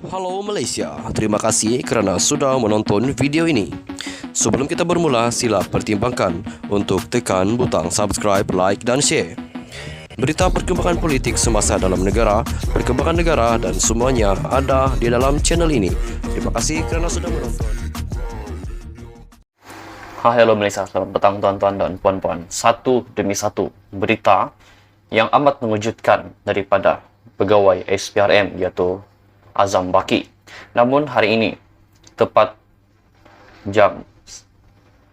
Halo Malaysia, terima kasih kerana sudah menonton video ini. Sebelum kita bermula, sila pertimbangkan untuk tekan butang subscribe, like dan share. Berita perkembangan politik semasa dalam negara, perkembangan negara dan semuanya ada di dalam channel ini. Terima kasih kerana sudah menonton. Halo Malaysia, selamat petang tuan-tuan dan puan-puan. Satu demi satu berita yang amat mengejutkan daripada pegawai SPRM iaitu Azam Baki. Namun hari ini, tepat jam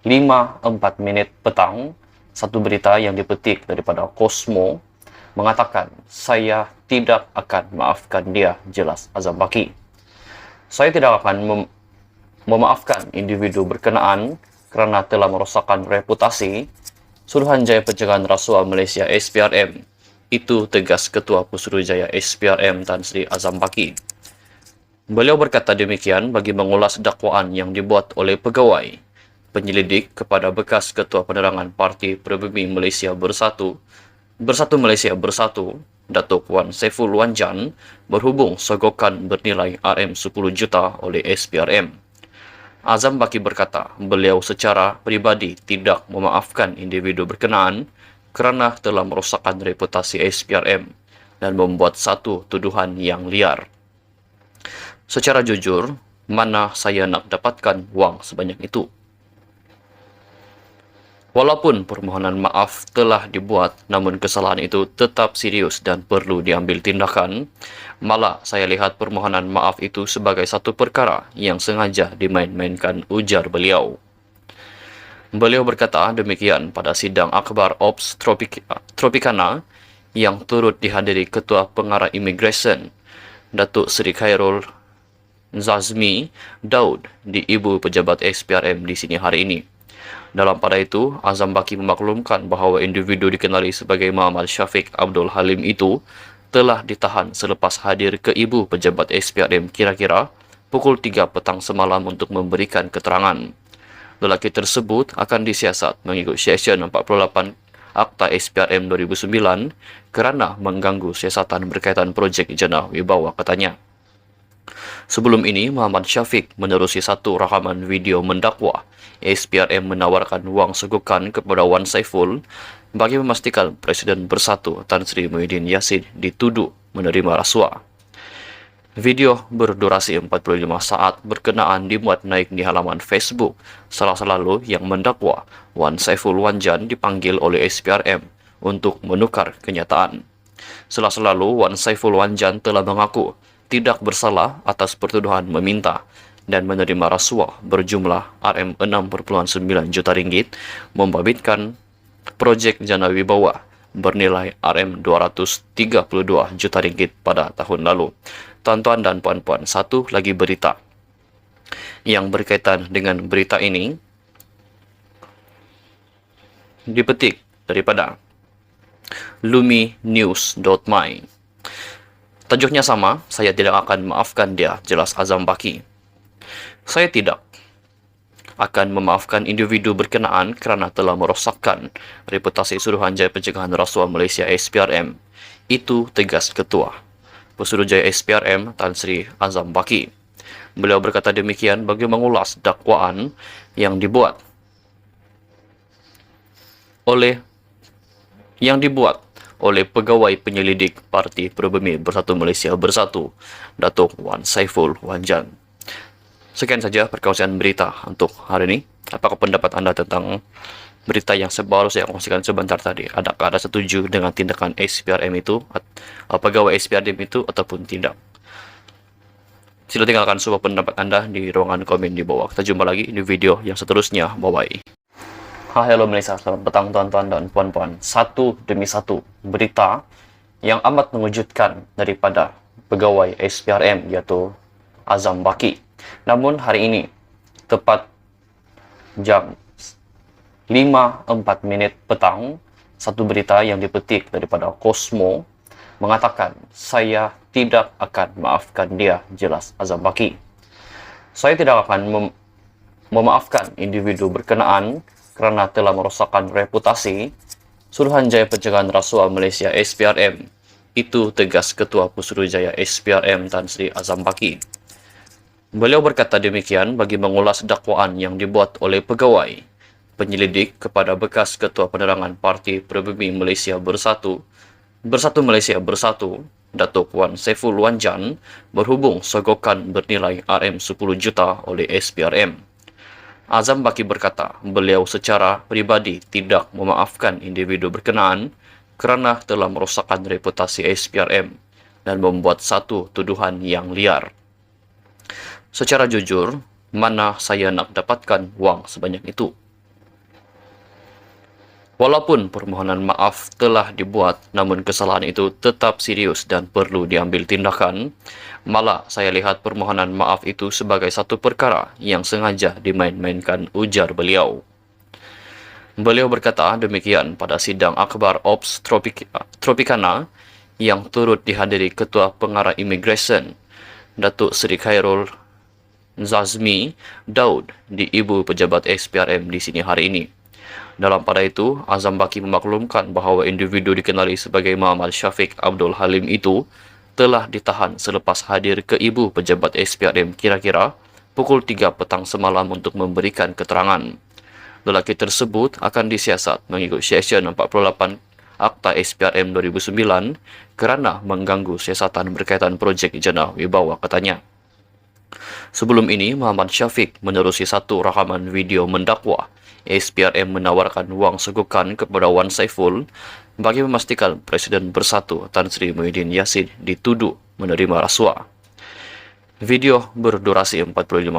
5.04 petang, satu berita yang dipetik daripada Cosmo mengatakan, saya tidak akan maafkan dia, jelas Azam Baki. Saya tidak akan memaafkan individu berkenaan kerana telah merosakkan reputasi Suruhanjaya Pencegahan Rasuah Malaysia SPRM. Itu tegas Ketua Pusuruhanjaya SPRM Tan Sri Azam Baki. Beliau berkata demikian bagi mengulas dakwaan yang dibuat oleh pegawai penyelidik kepada bekas Ketua Penerangan Parti Pribumi Malaysia Bersatu Malaysia Bersatu, Datuk Wan Saiful Wan Jan, berhubung sogokan bernilai RM10 juta oleh SPRM. Azam Baki berkata, beliau secara pribadi tidak memaafkan individu berkenaan kerana telah merosakkan reputasi SPRM dan membuat satu tuduhan yang liar. Secara jujur, mana saya nak dapatkan wang sebanyak itu? Walaupun permohonan maaf telah dibuat, namun kesalahan itu tetap serius dan perlu diambil tindakan. Malah saya lihat permohonan maaf itu sebagai satu perkara yang sengaja dimain-mainkan, ujar beliau. Beliau berkata demikian pada sidang akhbar Ops Tropicana yang turut dihadiri Ketua Pengarah Imigresen Datuk Seri Khairul Zazmi Daud di Ibu Pejabat SPRM di sini hari ini. Dalam pada itu, Azam Baki memaklumkan bahawa individu dikenali sebagai Muhammad Syafiq Abdul Halim itu telah ditahan selepas hadir ke Ibu Pejabat SPRM kira-kira pukul 3 petang semalam untuk memberikan keterangan. Lelaki tersebut akan disiasat mengikut Seksyen 48 Akta SPRM 2009 kerana mengganggu siasatan berkaitan projek Jana Wibawa, katanya. Sebelum ini, Muhammad Syafiq menerusi satu rakaman video mendakwa SPRM menawarkan wang sogokan kepada Wan Saiful bagi memastikan Presiden Bersatu Tan Sri Muhyiddin Yassin dituduh menerima rasuah. Video berdurasi 45 saat berkenaan dimuat naik di halaman Facebook Selasa lalu yang mendakwa Wan Saiful Wan Jan dipanggil oleh SPRM untuk menukar kenyataan. Selasa lalu, Wan Saiful Wan Jan telah mengaku tidak bersalah atas pertuduhan meminta dan menerima rasuah berjumlah RM6.9 juta ringgit membabitkan projek Jana Wibawa bernilai RM232 juta ringgit pada tahun lalu. Tuan-tuan dan puan-puan, satu lagi berita yang berkaitan dengan berita ini dipetik daripada luminews.my. Tajuknya sama, saya tidak akan maafkan dia, jelas Azam Baki. Saya tidak akan memaafkan individu berkenaan kerana telah merosakkan reputasi Suruhanjaya Pencegahan Rasuah Malaysia SPRM. Itu tegas Ketua Pusuruhanjaya SPRM Tan Sri Azam Baki. Beliau berkata demikian bagi mengulas dakwaan yang dibuat oleh pegawai penyelidik Parti Pribumi Bersatu Malaysia Bersatu, Datuk Wan Saiful Wan Jan. Sekian saja perkongsian berita untuk hari ini. Apakah pendapat anda tentang berita yang baru saya kongsikan sebentar tadi? Adakah anda setuju dengan tindakan SPRM itu, pegawai SPRM itu, ataupun tidak? Sila tinggalkan semua pendapat anda di ruangan komen di bawah. Kita jumpa lagi di video yang seterusnya. Bye-bye. Halo Malaysia, selamat petang tuan-tuan dan puan-puan. Satu demi satu berita yang amat mengejutkan daripada pegawai SPRM iaitu Azam Baki. Namun hari ini, tepat jam 5.04 petang, satu berita yang dipetik daripada Cosmo mengatakan, saya tidak akan maafkan dia, jelas Azam Baki. Saya tidak akan memaafkan individu berkenaan kerana telah merosakkan reputasi Suruhanjaya Pencegahan Rasuah Malaysia SPRM. Itu tegas Ketua Pusuruhanjaya SPRM Tan Sri Azam Baki. Beliau berkata demikian bagi mengulas dakwaan yang dibuat oleh pegawai penyelidik kepada bekas Ketua Penerangan Parti Pribumi Malaysia Bersatu Malaysia Bersatu, Datuk Wan Saiful Wanjan, berhubung sogokan bernilai RM10 juta oleh SPRM. Azam Baki berkata, beliau secara pribadi tidak memaafkan individu berkenaan kerana telah merosakkan reputasi SPRM dan membuat satu tuduhan yang liar. Secara jujur, mana saya nak dapatkan wang sebanyak itu? Walaupun permohonan maaf telah dibuat, namun kesalahan itu tetap serius dan perlu diambil tindakan. Malah saya lihat permohonan maaf itu sebagai satu perkara yang sengaja dimain-mainkan, ujar beliau. Beliau berkata demikian pada sidang akhbar Ops Tropicana yang turut dihadiri Ketua Pengarah Imigresen Datuk Seri Khairul Zazmi Daud di Ibu Pejabat SPRM di sini hari ini. Dalam pada itu, Azam Baki memaklumkan bahawa individu dikenali sebagai Muhammad Syafiq Abdul Halim itu telah ditahan selepas hadir ke Ibu Pejabat SPRM kira-kira pukul 3 petang semalam untuk memberikan keterangan. Lelaki tersebut akan disiasat mengikut Seksyen 48 Akta SPRM 2009 kerana mengganggu siasatan berkaitan projek Jana Wibawa, katanya. Sebelum ini, Muhammad Syafiq menerusi satu rakaman video mendakwa SPRM menawarkan wang sogokan kepada Wan Saiful bagi memastikan Presiden Bersatu Tan Sri Muhyiddin Yassin dituduh menerima rasuah. Video berdurasi 45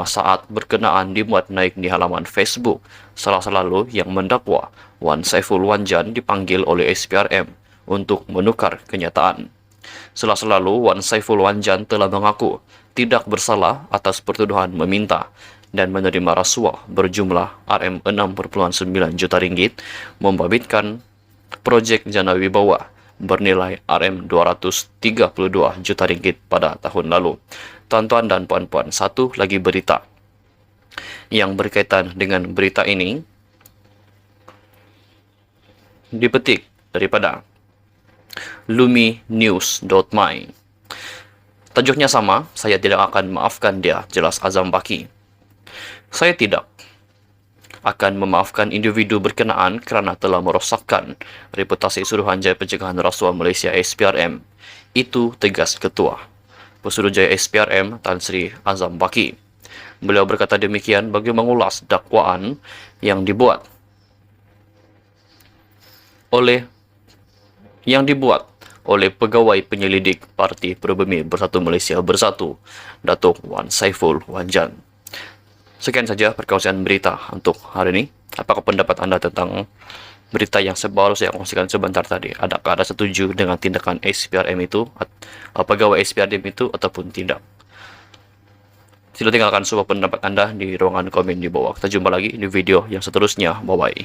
saat berkenaan dimuat naik di halaman Facebook Selasa lalu yang mendakwa Wan Saiful Wanjan dipanggil oleh SPRM untuk menukar kenyataan. Selasa lalu, Wan Saiful Wanjan telah mengaku tidak bersalah atas pertuduhan meminta dan menerima rasuah berjumlah RM6.9 juta ringgit membabitkan projek Jana Wibawa bernilai RM232 juta ringgit pada tahun lalu. Tuan-tuan dan puan-puan, satu lagi berita yang berkaitan dengan berita ini dipetik daripada luminews.my. Tajuknya sama, saya tidak akan maafkan dia, jelas Azam Baki. Saya tidak akan memaafkan individu berkenaan kerana telah merosakkan reputasi Suruhanjaya Pencegahan Rasuah Malaysia SPRM. Itu tegas Ketua Pesuruhjaya SPRM Tan Sri Azam Baki. Beliau berkata demikian bagi mengulas dakwaan yang dibuat oleh pegawai penyelidik Parti Pribumi Bersatu Malaysia Bersatu, Datuk Wan Saiful Wanjan. Sekian saja perkongsian berita untuk hari ini. Apakah pendapat anda tentang berita yang baru saya kongsikan sebentar tadi? Adakah anda setuju dengan tindakan SPRM itu, pegawai SPRM itu, ataupun tidak? Sila tinggalkan semua pendapat anda di ruangan komen di bawah. Kita jumpa lagi di video yang seterusnya. Bye-bye.